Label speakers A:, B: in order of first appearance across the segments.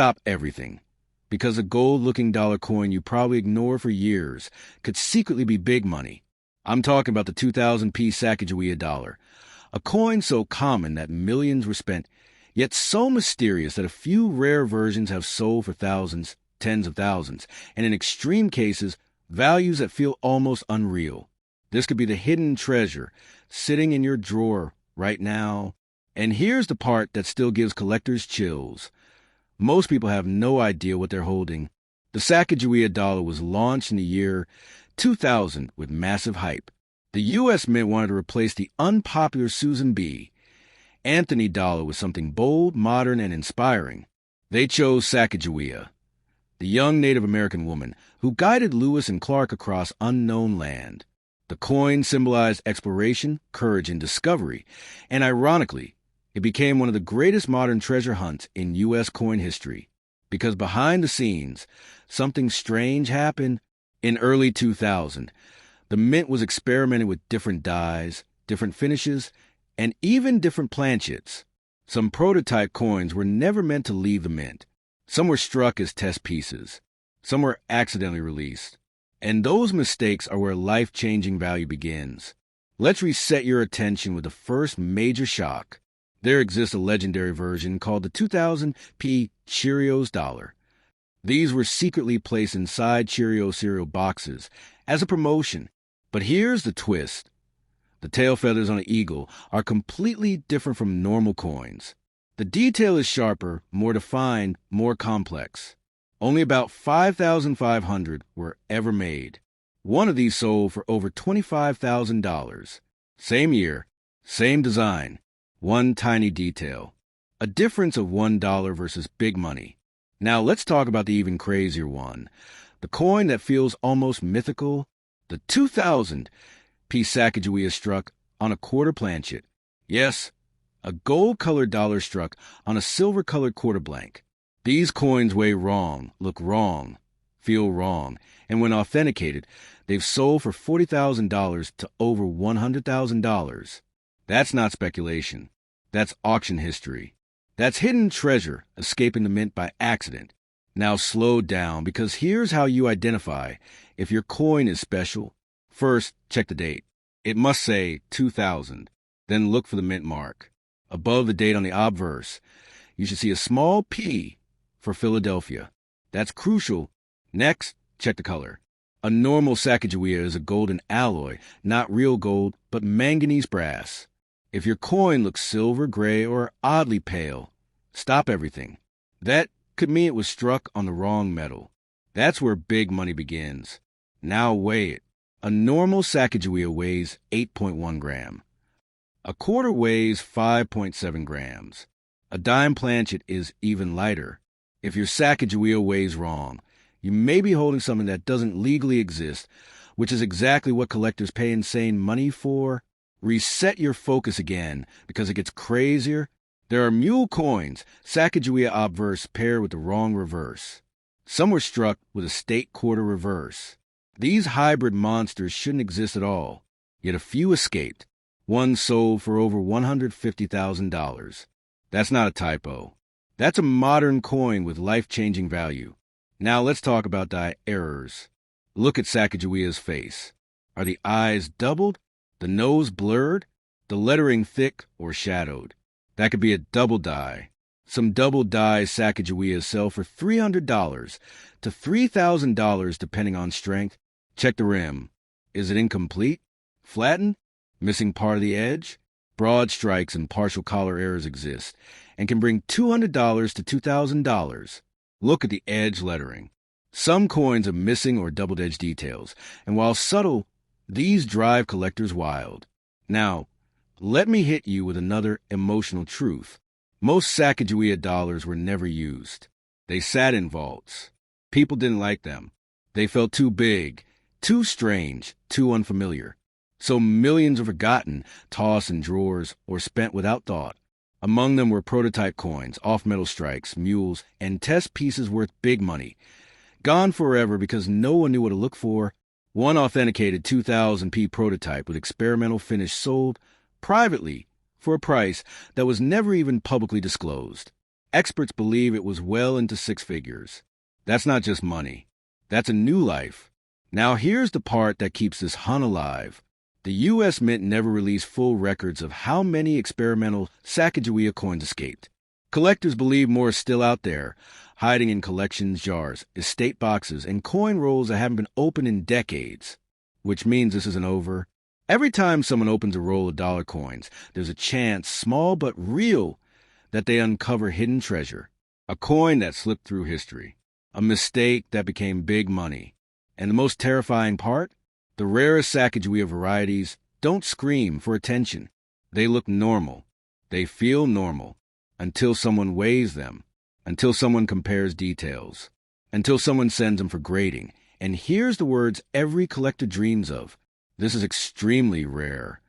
A: stop everything. Because a gold-looking dollar coin you probably ignore for years could secretly be big money. I'm talking about the 2000p Sacagawea Dollar, a coin so common that millions were spent, yet so mysterious that a few rare versions have sold for thousands, tens of thousands, and in extreme cases, values that feel almost unreal. This could be the hidden treasure sitting in your drawer right now. And here's the part that still gives collectors chills. Most people have no idea what they're holding. The Sacagawea Dollar was launched in the year 2000 with massive hype. The U.S. Mint wanted to replace the unpopular Susan B. Anthony Dollar with something bold, modern, and inspiring. They chose Sacagawea, the young Native American woman who guided Lewis and Clark across unknown land. The coin symbolized exploration, courage, and discovery, and ironically, it became one of the greatest modern treasure hunts in U.S. coin history. Because behind the scenes, something strange happened. In early 2000, the Mint was experimenting with different dyes, different finishes, and even different planchets. Some prototype coins were never meant to leave the Mint. Some were struck as test pieces. Some were accidentally released. And those mistakes are where life-changing value begins. Let's reset your attention with the first major shock. There exists a legendary version called the 2000p Cheerios dollar. These were secretly placed inside Cheerios cereal boxes as a promotion. But here's the twist. The tail feathers on an eagle are completely different from normal coins. The detail is sharper, more defined, more complex. Only about 5,500 were ever made. One of these sold for over $25,000. Same year, same design, one tiny detail. A difference of $1 versus big money. Now let's talk about the even crazier one. The coin that feels almost mythical, the 2000p Sacagawea struck on a quarter planchet. Yes, a gold-colored dollar struck on a silver-colored quarter blank. These coins weigh wrong, look wrong, feel wrong, and when authenticated, they've sold for $40,000 to over $100,000. That's not speculation. That's auction history. That's hidden treasure escaping the Mint by accident. Now slow down, because here's how you identify if your coin is special. First, check the date. It must say 2000. Then look for the Mint mark. Above the date on the obverse, you should see a small P for Philadelphia. That's crucial. Next, check the color. A normal Sacagawea is a golden alloy, not real gold, but manganese brass. If your coin looks silver, gray, or oddly pale, stop everything. That could mean it was struck on the wrong metal. That's where big money begins. Now weigh it. A normal Sacagawea weighs 8.1 grams. A quarter weighs 5.7 grams. A dime planchet is even lighter. If your Sacagawea weighs wrong, you may be holding something that doesn't legally exist, which is exactly what collectors pay insane money for. Reset your focus again, because it gets crazier. There are mule coins, Sacagawea obverse paired with the wrong reverse. Some were struck with a state quarter reverse. These hybrid monsters shouldn't exist at all, yet a few escaped. One sold for over $150,000. That's not a typo. That's a modern coin with life-changing value. Now let's talk about die errors. Look at Sacagawea's face. Are the eyes doubled? The nose blurred? The lettering thick or shadowed? That could be a double die. Some double die Sacagaweas sell for $300 to $3,000 depending on strength. Check the rim. Is it incomplete? Flattened? Missing part of the edge? Broad strikes and partial collar errors exist and can bring $200 to $2,000. Look at the edge lettering. Some coins are missing or doubled edge details, and while subtle, these drive collectors wild. Now, let me hit you with another emotional truth. Most Sacagawea dollars were never used. They sat in vaults. People didn't like them. They felt too big, too strange, too unfamiliar. So millions are forgotten, tossed in drawers, or spent without thought. Among them were prototype coins, off-metal strikes, mules, and test pieces worth big money. Gone forever because no one knew what to look for. One authenticated 2000p prototype with experimental finish sold privately for a price that was never even publicly disclosed. Experts believe it was well into six figures. That's not just money. That's a new life. Now here's the part that keeps this hunt alive. The U.S. Mint never released full records of how many experimental Sacagawea coins escaped. Collectors believe more is still out there, hiding in collections jars, estate boxes, and coin rolls that haven't been opened in decades. Which means this isn't over. Every time someone opens a roll of dollar coins, there's a chance, small but real, that they uncover hidden treasure. A coin that slipped through history. A mistake that became big money. And the most terrifying part? The rarest Sacagawea varieties don't scream for attention. They look normal. They feel normal. Until someone weighs them. Until someone compares details. Until someone sends them for grading. And here's the words every collector dreams of. This is extremely rare.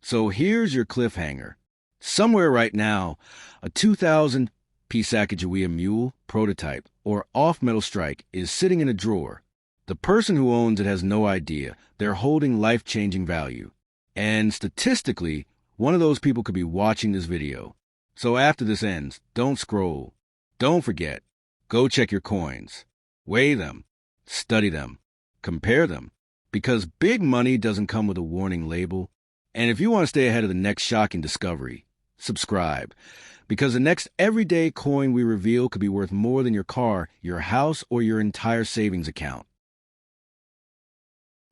A: So here's your cliffhanger. Somewhere right now, a 2,000 Sacagawea mule prototype or off-metal strike is sitting in a drawer. The person who owns it has no idea. They're holding life-changing value. And statistically, one of those people could be watching this video. So after this ends, don't scroll. Don't forget. Go check your coins. Weigh them. Study them. Compare them. Because big money doesn't come with a warning label. And if you want to stay ahead of the next shocking discovery, subscribe. Because the next everyday coin we reveal could be worth more than your car, your house, or your entire savings account.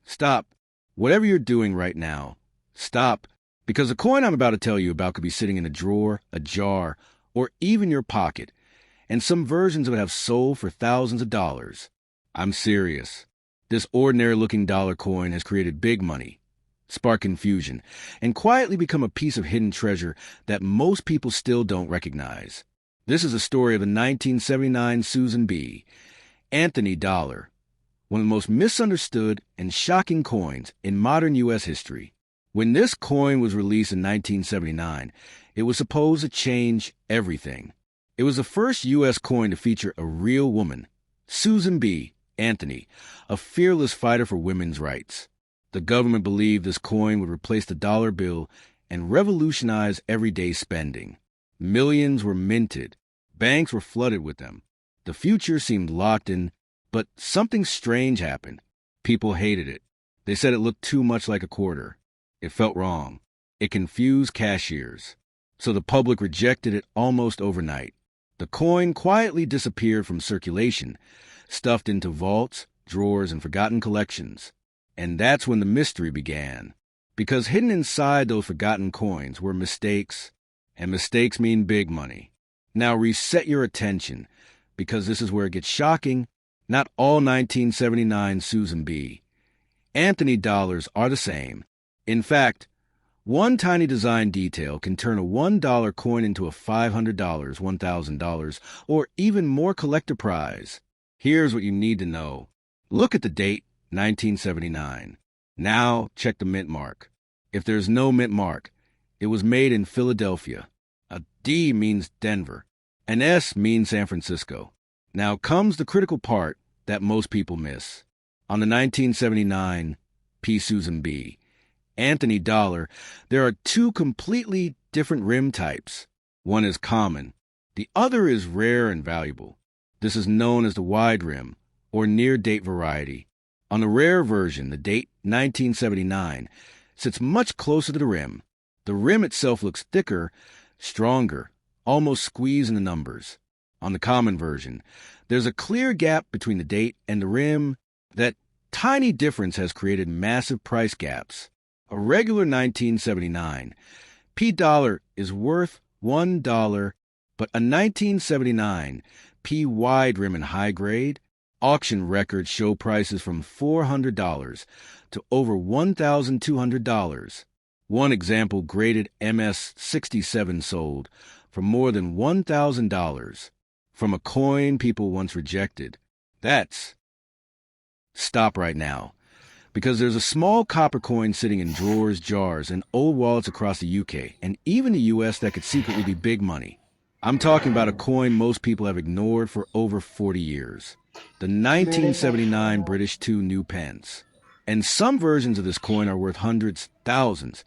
A: Stop. Whatever you're doing right now, stop. Because the coin I'm about to tell you about could be sitting in a drawer, a jar, or even your pocket. And some versions of it have sold for thousands of dollars. I'm serious. This ordinary-looking dollar coin has created big money, sparked confusion, and quietly become a piece of hidden treasure that most people still don't recognize. This is a story of the 1979 Susan B. Anthony dollar, one of the most misunderstood and shocking coins in modern U.S. history. When this coin was released in 1979, it was supposed to change everything. It was the first U.S. coin to feature a real woman, Susan B. Anthony, a fearless fighter for women's rights. The government believed this coin would replace the dollar bill and revolutionize everyday spending. Millions were minted. Banks were flooded with them. The future seemed locked in, but something strange happened. People hated it. They said it looked too much like a quarter. It felt wrong. It confused cashiers. So the public rejected it almost overnight. The coin quietly disappeared from circulation, stuffed into vaults, drawers, and forgotten collections. And that's when the mystery began. Because hidden inside those forgotten coins were mistakes, and mistakes mean big money. Now reset your attention, because this is where it gets shocking. Not all 1979 Susan B. Anthony dollars are the same. In fact, one tiny design detail can turn a $1 coin into a $500, $1,000, or even more collector prize. Here's what you need to know. Look at the date, 1979. Now check the mint mark. If there's no mint mark, it was made in Philadelphia. A D means Denver. An S means San Francisco. Now comes the critical part that most people miss. On the 1979 P. Susan B. Anthony dollar, there are two completely different rim types. One is common. The other is rare and valuable. This is known as the wide rim, or near-date variety. On the rare version, the date 1979 sits much closer to the rim. The rim itself looks thicker, stronger, almost squeezed in the numbers. On the common version, there's a clear gap between the date and the rim. That tiny difference has created massive price gaps. A regular 1979 P dollar is worth $1, but a 1979 P wide rim and high grade, auction records show prices from $400 to over $1,200. One example graded MS 67 sold for more than $1,000 from a coin people once rejected. That's... Stop right now. Because there's a small copper coin sitting in drawers, jars, and old wallets across the UK, and even the US that could secretly be big money. I'm talking about a coin most people have ignored for over 40 years. The 1979 British 2 new Pence. And some versions of this coin are worth hundreds, thousands,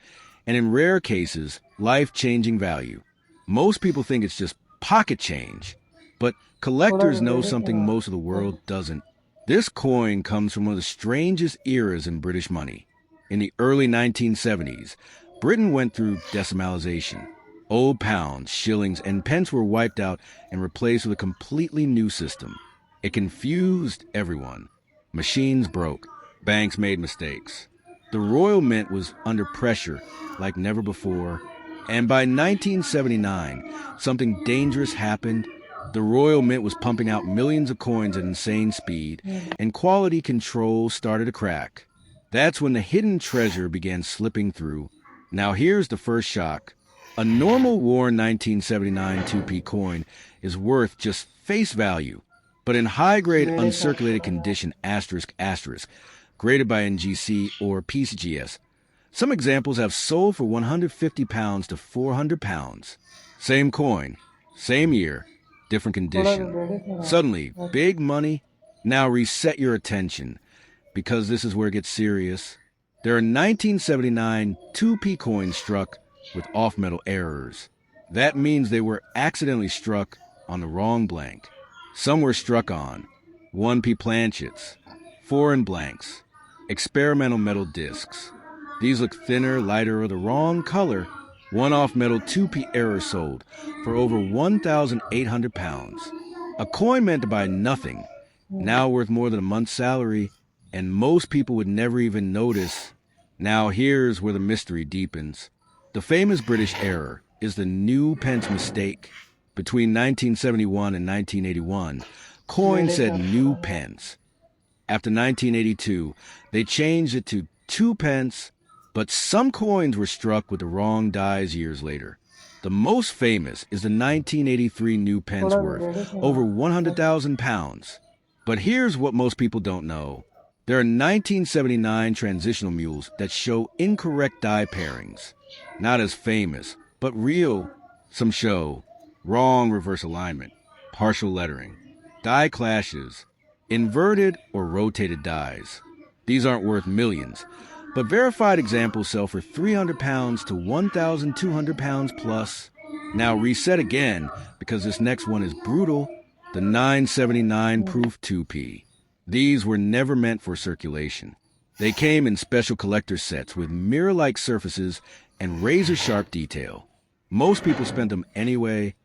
A: and in rare cases, life-changing value. Most people think it's just pocket change. But collectors know something most of the world doesn't. This coin comes from one of the strangest eras in British money. In the early 1970s, Britain went through decimalization. Old pounds, shillings, and pence were wiped out and replaced with a completely new system. It confused everyone. Machines broke. Banks made mistakes. The Royal Mint was under pressure like never before. And by 1979, something dangerous happened. The Royal Mint was pumping out millions of coins at insane speed, and quality control started to crack. That's when the hidden treasure began slipping through. Now here's the first shock. A normal worn 1979 2p coin is worth just face value, but in high-grade uncirculated condition ***, graded by NGC or PCGS, some examples have sold for £150 to £400. Same coin, same year, different condition. Suddenly, big money. Now reset your attention, because this is where it gets serious. There are 1979 2p coins struck with off-metal errors. That means they were accidentally struck on the wrong blank. Some were struck on 1p planchets, foreign blanks, experimental metal discs. These look thinner, lighter, or the wrong color. One off-metal 2p error sold for over £1,800. A coin meant to buy nothing, now worth more than a month's salary, and most people would never even notice. Now here's where the mystery deepens. The famous British error is the new pence mistake. Between 1971 and 1981, coins said new pence. After 1982, they changed it to 2 pence, but some coins were struck with the wrong dies years later. The most famous is the 1983 new pence worth over £100,000. But here's what most people don't know. There are 1979 transitional mules that show incorrect die pairings. Not as famous, but real. Some show wrong reverse alignment, partial lettering, die clashes, inverted or rotated dies. These aren't worth millions, but verified examples sell for £300 to £1,200 plus. Now reset again, because this next one is brutal. The 979 proof 2p. These were never meant for circulation. They came in special collector sets with mirror-like surfaces and razor-sharp detail. Most people spent them anyway,